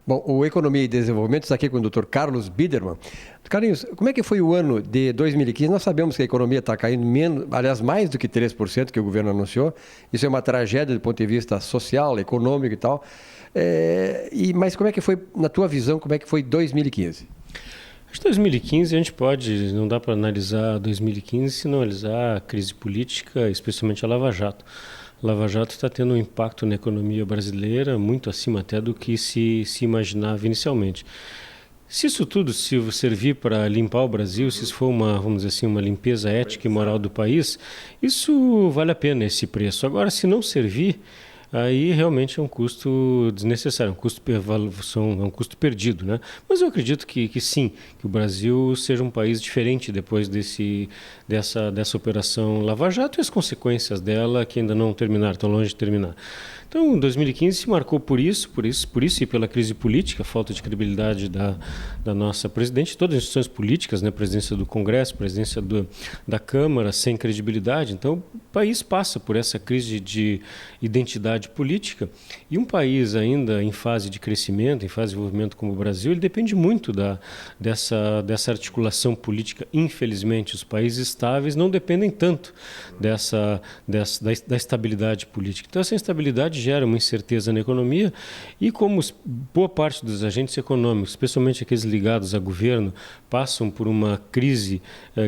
Bom, o Economia e Desenvolvimento está aqui com o Dr. Carlos Biderman. Carlinhos, como é que foi o ano de 2015? Nós sabemos que a economia está caindo menos, aliás, mais do que 3% que o governo anunciou. Isso é uma tragédia do ponto de vista social, econômico e tal. Mas como é que foi, na tua visão, como é que foi 2015? Acho que 2015 a gente pode, não dá para analisar 2015 se não analisar a crise política, especialmente a Lava Jato. Lava Jato está tendo um impacto na economia brasileira muito acima até do que se imaginava inicialmente. Se isso tudo servir para limpar o Brasil, se isso for vamos dizer assim, uma limpeza ética e moral do país, isso vale a pena esse preço. Agora, se não servir, aí realmente é um custo desnecessário, um custo perdido, né? Mas eu acredito que sim, que o Brasil seja um país diferente depois dessa operação Lava Jato e as consequências dela que ainda não terminaram, estão longe de terminar. Então, 2015 se marcou por isso e pela crise política, falta de credibilidade da nossa presidente, todas as instituições políticas, né, presidência do Congresso, presidência da Câmara, sem credibilidade. Então, o país passa por essa crise de identidade política e um país ainda em fase de crescimento, em fase de desenvolvimento como o Brasil, ele depende muito dessa articulação política. Infelizmente, os países estáveis não dependem tanto da estabilidade política. Então, essa instabilidade gera uma incerteza na economia e como boa parte dos agentes econômicos, especialmente aqueles ligados a governo, passam por uma crise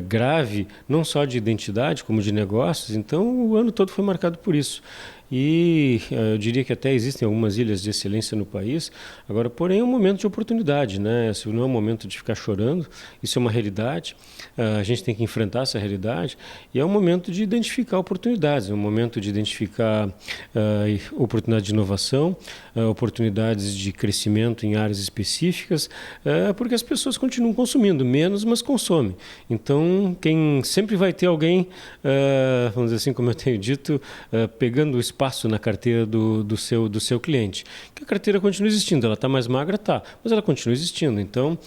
grave, não só de identidade, como de negócios, então o ano todo foi marcado por isso. E eu diria que até existem algumas ilhas de excelência no país, agora, porém, é um momento de oportunidade, né? Isso não é um momento de ficar chorando, isso é uma realidade, a gente tem que enfrentar essa realidade e é um momento de identificar oportunidades, é um momento de identificar oportunidades de inovação, oportunidades de crescimento em áreas específicas, porque as pessoas continuam consumindo menos, mas consomem. Então, sempre vai ter alguém, vamos dizer assim, como eu tenho dito, pegando o espaço na carteira do seu cliente. Que a carteira continua existindo, ela está mais magra, mas ela continua existindo. Então,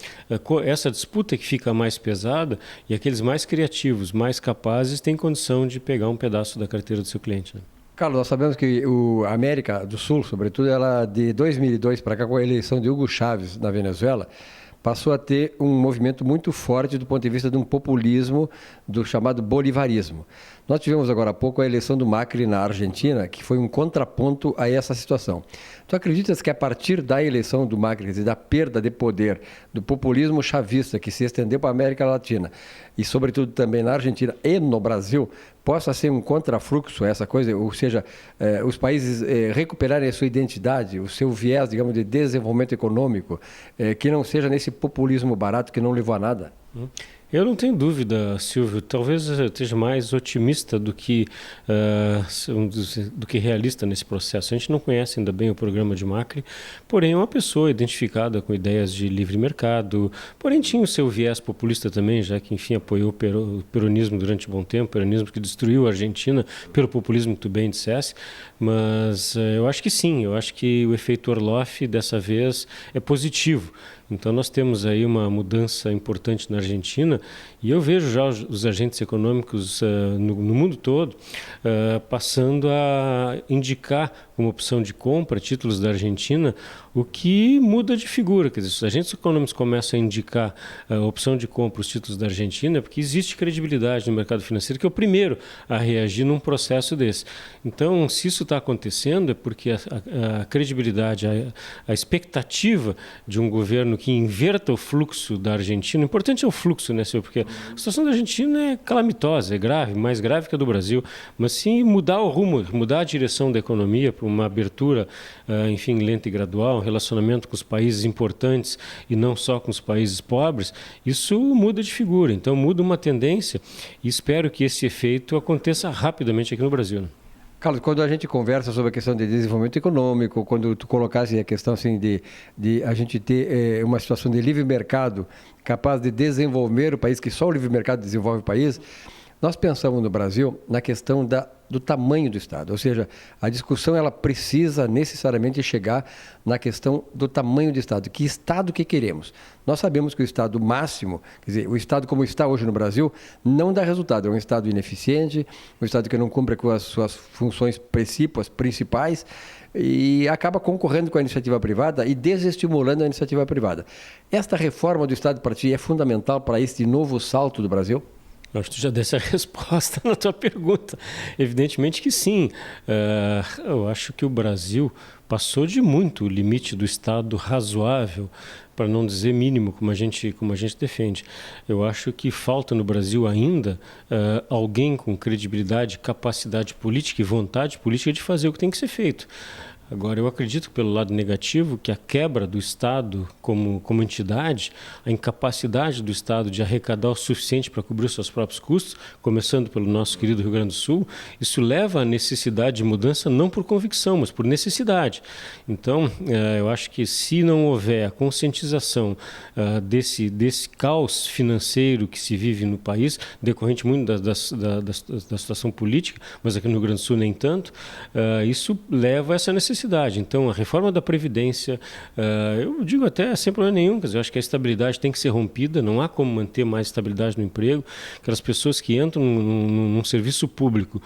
essa disputa que fica mais pesada e aqueles mais criativos, mais capazes, têm condição de pegar um pedaço da carteira do seu cliente, né? Carlos, nós sabemos que a América do Sul, sobretudo, ela de 2002 para cá, com a eleição de Hugo Chávez na Venezuela, passou a ter um movimento muito forte do ponto de vista de um populismo do chamado bolivarismo. Nós tivemos agora há pouco a eleição do Macri na Argentina, que foi um contraponto a essa situação. Tu acreditas que a partir da eleição do Macri, quer dizer, da perda de poder, do populismo chavista que se estendeu para a América Latina e sobretudo também na Argentina e no Brasil, possa ser um contrafluxo essa coisa, ou seja, os países recuperarem a sua identidade, o seu viés, digamos, de desenvolvimento econômico, que não seja nesse populismo barato que não levou a nada? Eu não tenho dúvida, Silvio, talvez eu esteja mais otimista do que realista nesse processo. A gente não conhece ainda bem o programa de Macri, porém é uma pessoa identificada com ideias de livre mercado, porém tinha o seu viés populista também, já que, enfim, apoiou o peronismo durante um bom tempo, o peronismo que destruiu a Argentina pelo populismo que tu bem dissesse, mas eu acho que sim, eu acho que o efeito Orloff dessa vez é positivo. Então nós temos aí uma mudança importante na Argentina e eu vejo já os agentes econômicos no mundo todo passando a indicar como opção de compra títulos da Argentina, o que muda de figura. Quer dizer, se os agentes econômicos começam a indicar a opção de compra os títulos da Argentina, é porque existe credibilidade no mercado financeiro, que é o primeiro a reagir num processo desse. Então, se isso está acontecendo, é porque a credibilidade, a expectativa de um governo que inverta o fluxo da Argentina, o importante é o fluxo, né, Silvio? Porque a situação da Argentina é calamitosa, é grave, mais grave que a do Brasil, mas sim mudar o rumo, mudar a direção da economia para uma abertura, enfim, lenta e gradual, um relacionamento com os países importantes e não só com os países pobres, isso muda de figura, então muda uma tendência e espero que esse efeito aconteça rapidamente aqui no Brasil. Carlos, quando a gente conversa sobre a questão de desenvolvimento econômico, quando tu colocasse a questão assim, de a gente ter uma situação de livre mercado capaz de desenvolver o país, que só o livre mercado desenvolve o país, Nós pensamos no Brasil na questão do tamanho do Estado, ou seja, a discussão ela precisa necessariamente chegar na questão do tamanho do Estado. Que Estado que queremos? Nós sabemos que o Estado máximo, quer dizer, o Estado como está hoje no Brasil, não dá resultado. É um Estado ineficiente, um Estado que não cumpre com as suas funções principais e acaba concorrendo com a iniciativa privada e desestimulando a iniciativa privada. Esta reforma do Estado para ti é fundamental para este novo salto do Brasil? Acho que tu já desse a resposta na tua pergunta. Evidentemente que sim. Eu acho que o Brasil passou de muito o limite do Estado razoável, para não dizer mínimo, como a gente defende. Eu acho que falta no Brasil ainda alguém com credibilidade, capacidade política e vontade política de fazer o que tem que ser feito. Agora, eu acredito, pelo lado negativo, que a quebra do Estado como entidade, a incapacidade do Estado de arrecadar o suficiente para cobrir os seus próprios custos, começando pelo nosso querido Rio Grande do Sul, isso leva à necessidade de mudança não por convicção, mas por necessidade. Então, eu acho que se não houver a conscientização desse caos financeiro que se vive no país, decorrente muito da situação política, mas aqui no Rio Grande do Sul nem tanto, isso leva a essa necessidade. Então, a reforma da Previdência, eu digo até sem problema nenhum, quer dizer, eu acho que a estabilidade tem que ser rompida, não há como manter mais estabilidade no emprego. Aquelas pessoas que entram num serviço público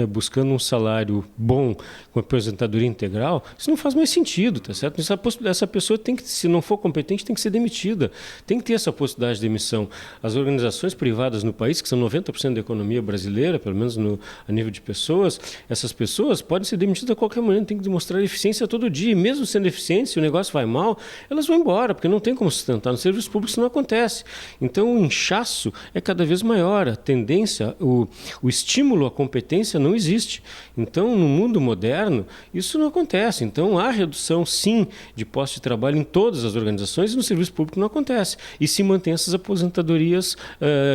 buscando um salário bom, com aposentadoria integral, isso não faz mais sentido, tá certo? Essa pessoa tem que, se não for competente, tem que ser demitida, tem que ter essa possibilidade de demissão. As organizações privadas no país, que são 90% da economia brasileira, pelo menos a nível de pessoas, essas pessoas podem ser demitidas a qualquer momento, tem que demonstrar eficiência todo dia, e mesmo sendo eficiente, se o negócio vai mal, elas vão embora, porque não tem como sustentar. No serviço público isso não acontece. Então o inchaço é cada vez maior, a tendência, o estímulo à competência não existe. Então no mundo moderno isso não acontece. Então há redução sim de postos de trabalho em todas as organizações e no serviço público não acontece. E se mantém essas aposentadorias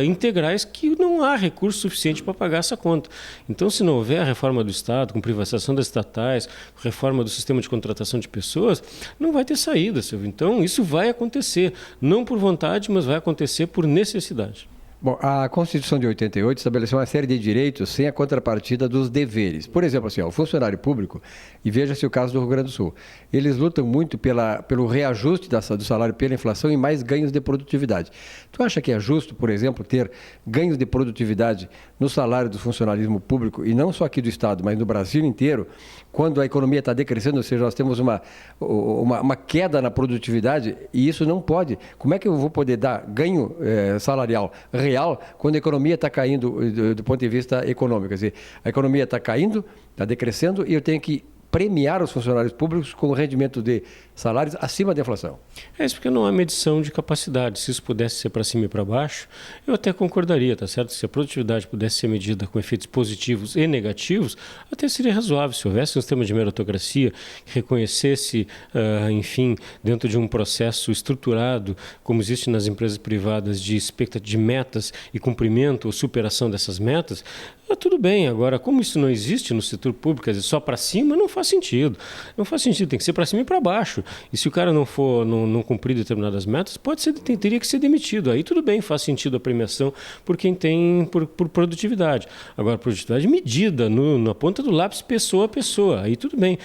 integrais que não há recurso suficiente para pagar essa conta. Então se não houver a reforma do Estado, com privatização das estatais, reforma do sistema de contratação de pessoas, não vai ter saída, Silvio. Então, isso vai acontecer, não por vontade, mas vai acontecer por necessidade. Bom, a Constituição de 88 estabeleceu uma série de direitos sem a contrapartida dos deveres. Por exemplo, assim, o funcionário público, e veja-se o caso do Rio Grande do Sul, eles lutam muito pelo reajuste do salário pela inflação e mais ganhos de produtividade. Tu acha que é justo, por exemplo, ter ganhos de produtividade no salário do funcionalismo público, e não só aqui do Estado, mas no Brasil inteiro, quando a economia está decrescendo, ou seja, nós temos uma queda na produtividade, e isso não pode. Como é que eu vou poder dar ganho salarial real quando a economia está caindo do ponto de vista econômico? Quer dizer, a economia está caindo, está decrescendo, e eu tenho que premiar os funcionários públicos com rendimento de salários acima da inflação. É isso, porque não há medição de capacidade. Se isso pudesse ser para cima e para baixo, eu até concordaria, tá certo? Se a produtividade pudesse ser medida com efeitos positivos e negativos, até seria razoável. Se houvesse um sistema de meritocracia que reconhecesse, enfim, dentro de um processo estruturado, como existe nas empresas privadas, de metas e cumprimento ou superação dessas metas, tudo bem. Agora, como isso não existe no setor público, quer dizer, só para cima, não faz sentido. Não faz sentido, tem que ser para cima e para baixo. E se o cara não cumprir determinadas metas, teria que ser demitido. Aí tudo bem, faz sentido a premiação por quem tem, por produtividade. Agora, produtividade medida na ponta do lápis, pessoa a pessoa. Aí tudo bem.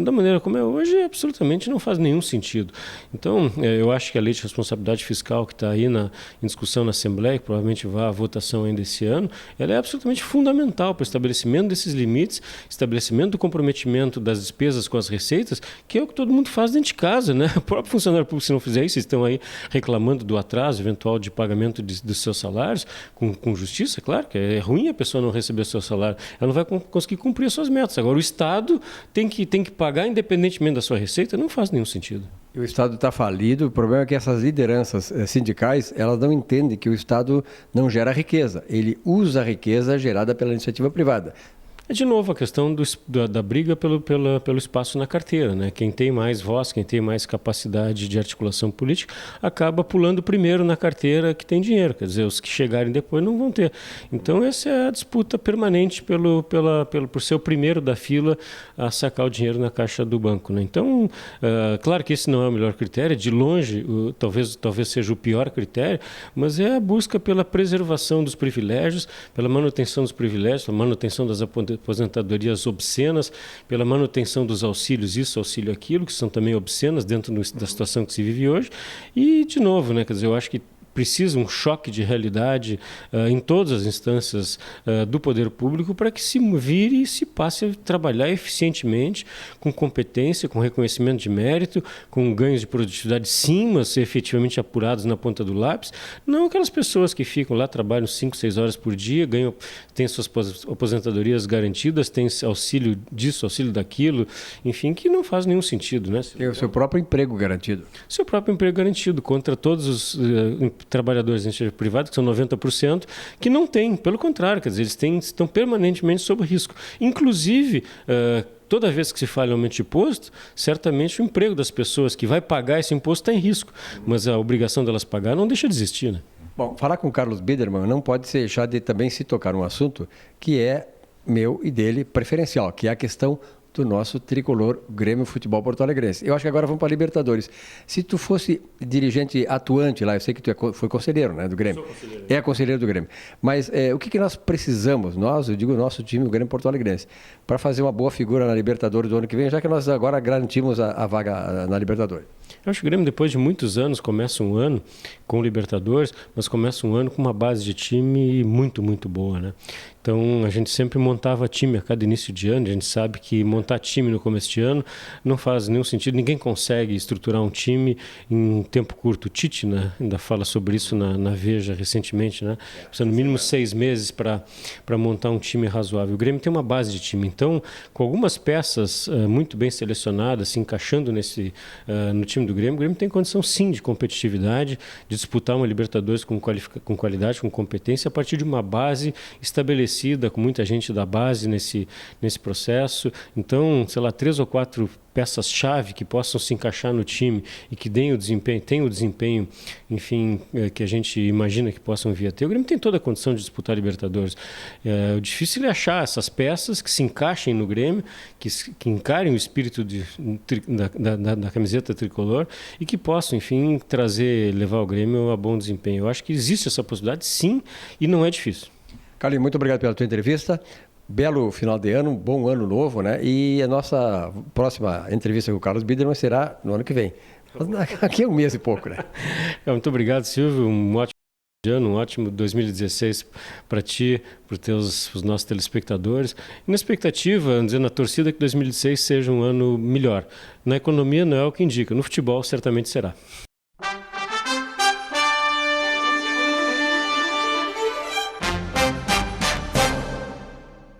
Da maneira como é hoje, absolutamente não faz nenhum sentido. Então, eu acho que a lei de responsabilidade fiscal que está aí em discussão na Assembleia, que provavelmente vai à votação ainda esse ano, ela é absolutamente fundamental para o estabelecimento desses limites, estabelecimento do comprometimento das despesas com as receitas, que é o que todo mundo faz dentro de casa, né? O próprio funcionário público, se não fizer isso, estão aí reclamando do atraso eventual de pagamento dos seus salários, com justiça, claro, que é ruim a pessoa não receber o seu salário, ela não vai conseguir cumprir as suas metas. Agora, o Estado tem que pagar independentemente da sua receita, não faz nenhum sentido. E o Estado está falido, o problema é que essas lideranças sindicais, elas não entendem que o Estado não gera riqueza, ele usa a riqueza gerada pela iniciativa privada. É de novo a questão da briga pelo espaço na carteira, né? Quem tem mais voz, quem tem mais capacidade de articulação política, acaba pulando primeiro na carteira que tem dinheiro. Quer dizer, os que chegarem depois não vão ter. Então essa é a disputa permanente por ser o primeiro da fila a sacar o dinheiro na caixa do banco, né? Então, claro que esse não é o melhor critério, de longe, talvez seja o pior critério, mas é a busca pela preservação dos privilégios, pela manutenção dos privilégios, pela manutenção das aposentadorias obscenas, pela manutenção dos auxílios, isso, auxílio aquilo, que são também obscenas dentro da situação que se vive hoje. E, de novo, né, quer dizer, eu acho que precisa um choque de realidade em todas as instâncias do poder público para que se vire e se passe a trabalhar eficientemente, com competência, com reconhecimento de mérito, com ganhos de produtividade sim, mas efetivamente apurados na ponta do lápis. Não aquelas pessoas que ficam lá, trabalham 5, 6 horas por dia, têm suas aposentadorias garantidas, têm auxílio disso, auxílio daquilo, enfim, que não faz nenhum sentido, né? Tem o seu próprio emprego garantido. Seu próprio emprego garantido contra todos os trabalhadores da iniciativa privada, que são 90%, que não têm, pelo contrário, quer dizer, eles estão permanentemente sob risco. Inclusive, toda vez que se fala em aumento de imposto, certamente o emprego das pessoas que vai pagar esse imposto está em risco, mas a obrigação delas pagar não deixa de existir, né? Bom, falar com o Carlos Bidermann não pode deixar de também se tocar um assunto que é meu e dele preferencial, que é a questão do nosso tricolor Grêmio Futebol Porto Alegrense. Eu acho que agora vamos para a Libertadores. Se tu fosse dirigente atuante lá, eu sei que tu foi conselheiro, né, do Grêmio. Sou conselheiro. É conselheiro do Grêmio. Mas o que nós precisamos, eu digo nosso time, o Grêmio Porto Alegrense, para fazer uma boa figura na Libertadores do ano que vem, já que nós agora garantimos a vaga na Libertadores? Eu acho que o Grêmio, depois de muitos anos, começa um ano com Libertadores, mas começa um ano com uma base de time muito, muito boa, né? Então, a gente sempre montava time a cada início de ano. A gente sabe que montar time no começo de ano não faz nenhum sentido. Ninguém consegue estruturar um time em tempo curto. O Tite, né, ainda fala sobre isso na Veja recentemente, né? Precisa no mínimo 6 meses para montar um time razoável. O Grêmio tem uma base de time. Então, com algumas peças muito bem selecionadas, se encaixando no time do Grêmio, o Grêmio tem condição sim de competitividade, de disputar uma Libertadores com qualidade, com competência, a partir de uma base estabelecida, com muita gente da base nesse processo. Então, sei lá, 3 ou 4 peças-chave que possam se encaixar no time e que tenham o desempenho, enfim, que a gente imagina que possam vir a ter. O Grêmio tem toda a condição de disputar a Libertadores. O difícil é achar essas peças que se encaixem no Grêmio, que encarem o espírito da camiseta tricolor e que possam, enfim, levar o Grêmio a bom desempenho. Eu acho que existe essa possibilidade, sim, e não é difícil. Carlinhos, muito obrigado pela tua entrevista. Belo final de ano, um bom ano novo, né? E a nossa próxima entrevista com o Carlos Bidermann será no ano que vem. Aqui é um mês e pouco, né? Muito obrigado, Silvio. Um ótimo ano, um ótimo 2016 para ti, para os nossos telespectadores. E na expectativa, na torcida, que 2016 seja um ano melhor. Na economia não é o que indica, no futebol certamente será.